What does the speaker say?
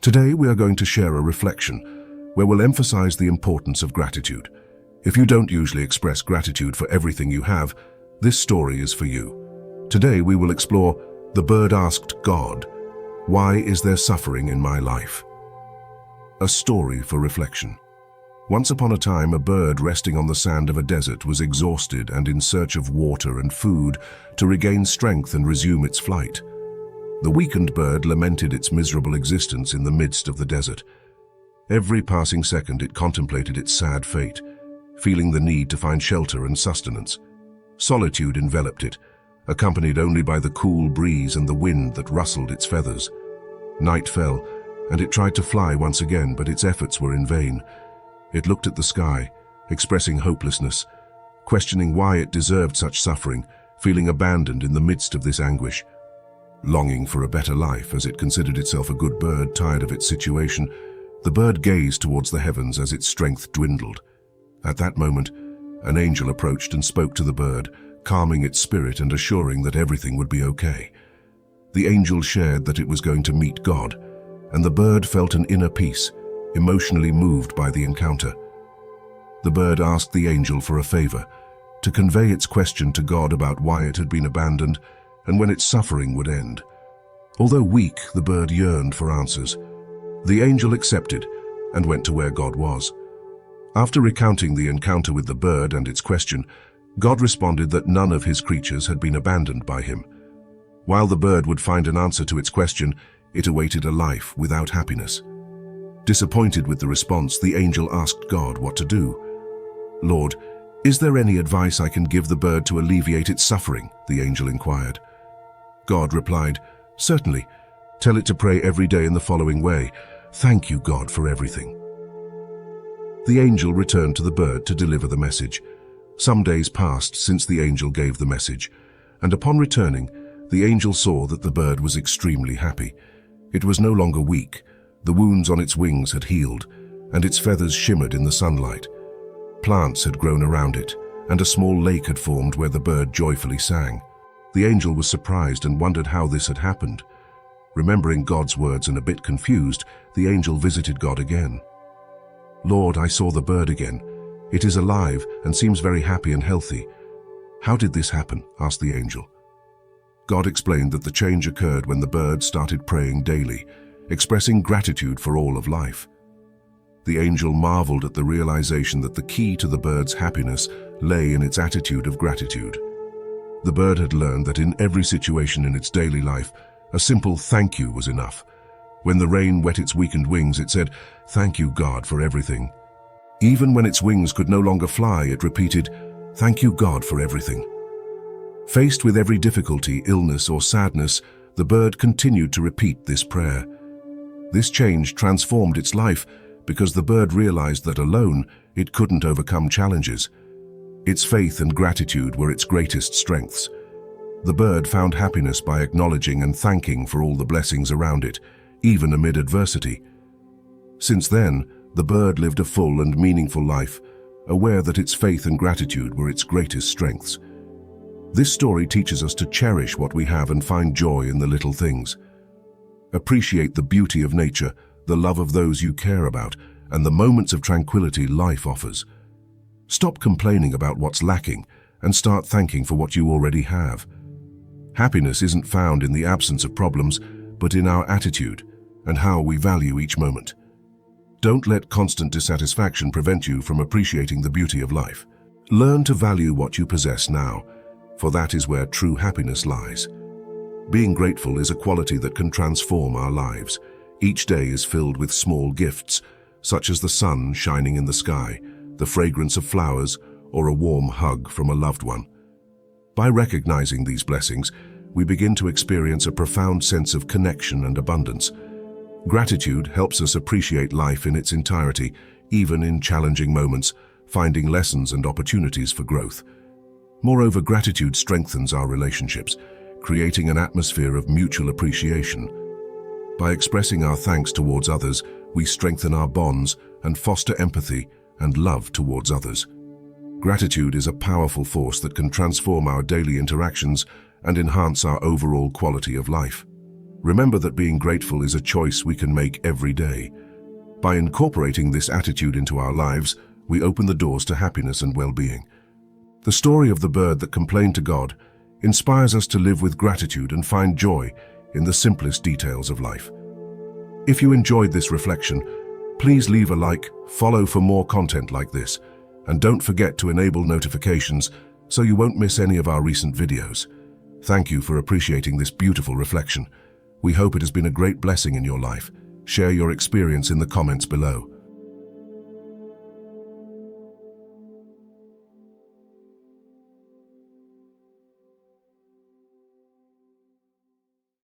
Today we are going to share a reflection where we'll emphasize the importance of gratitude. If you don't usually express gratitude for everything you have, this story is for you. Today we will explore The Bird Asked God, Why Is There Suffering in My Life? A story for reflection. Once upon a time, a bird resting on the sand of a desert was exhausted and in search of water and food to regain strength and resume its flight. The weakened bird lamented its miserable existence in the midst of the desert. Every passing second it contemplated its sad fate, feeling the need to find shelter and sustenance. Solitude enveloped it, accompanied only by the cool breeze and the wind that rustled its feathers. Night fell, and it tried to fly once again, but its efforts were in vain. It looked at the sky, expressing hopelessness, questioning why it deserved such suffering, feeling abandoned in the midst of this anguish. Longing for a better life, as it considered itself a good bird tired of its situation, the bird gazed towards the heavens as its strength dwindled. At that moment, an angel approached and spoke to the bird, calming its spirit and assuring that everything would be okay. The angel shared that it was going to meet God, and the bird felt an inner peace, emotionally moved by the encounter. The bird asked the angel for a favor, to convey its question to God about why it had been abandoned and when its suffering would end. Although weak, the bird yearned for answers. The angel accepted and went to where God was. After recounting the encounter with the bird and its question, God responded that none of his creatures had been abandoned by him. While the bird would find an answer to its question, it awaited a life without happiness. Disappointed with the response, the angel asked God what to do. "Lord, is there any advice I can give the bird to alleviate its suffering?" the angel inquired. God replied, "Certainly. Tell it to pray every day in the following way: Thank you, God, for everything." The angel returned to the bird to deliver the message. Some days passed since the angel gave the message, and upon returning, the angel saw that the bird was extremely happy. It was no longer weak. The wounds on its wings had healed, and its feathers shimmered in the sunlight. Plants had grown around it, and a small lake had formed where the bird joyfully sang. The angel was surprised and wondered how this had happened. Remembering God's words and a bit confused, the angel visited God again. "Lord, I saw the bird again. It is alive and seems very happy and healthy. How did this happen?" asked the angel. God explained that the change occurred when the bird started praying daily, expressing gratitude for all of life. The angel marveled at the realization that the key to the bird's happiness lay in its attitude of gratitude. The bird had learned that in every situation in its daily life, a simple thank you was enough. When the rain wet its weakened wings, it said, "Thank you, God, for everything." Even when its wings could no longer fly, it repeated, "Thank you, God, for everything." Faced with every difficulty, illness, or sadness, the bird continued to repeat this prayer. This change transformed its life because the bird realized that alone it couldn't overcome challenges. Its faith and gratitude were its greatest strengths. The bird found happiness by acknowledging and thanking for all the blessings around it, even amid adversity. Since then, the bird lived a full and meaningful life, aware that its faith and gratitude were its greatest strengths. This story teaches us to cherish what we have and find joy in the little things. Appreciate the beauty of nature, the love of those you care about, and the moments of tranquility life offers. Stop complaining about what's lacking and start thanking for what you already have. Happiness isn't found in the absence of problems, but in our attitude and how we value each moment. Don't let constant dissatisfaction prevent you from appreciating the beauty of life. Learn to value what you possess now, for that is where true happiness lies. Being grateful is a quality that can transform our lives. Each day is filled with small gifts, such as the sun shining in the sky, the fragrance of flowers, or a warm hug from a loved one. By recognizing these blessings, we begin to experience a profound sense of connection and abundance. Gratitude helps us appreciate life in its entirety, even in challenging moments, finding lessons and opportunities for growth. Moreover, gratitude strengthens our relationships, creating an atmosphere of mutual appreciation. By expressing our thanks towards others, we strengthen our bonds and foster empathy and love towards others. Gratitude is a powerful force that can transform our daily interactions and enhance our overall quality of life. Remember that being grateful is a choice we can make every day. By incorporating this attitude into our lives, we open the doors to happiness and well-being. The story of the bird that complained to God inspires us to live with gratitude and find joy in the simplest details of life. If you enjoyed this reflection, please leave a like, follow for more content like this, and don't forget to enable notifications so you won't miss any of our recent videos. Thank you for appreciating this beautiful reflection. We hope it has been a great blessing in your life. Share your experience in the comments below.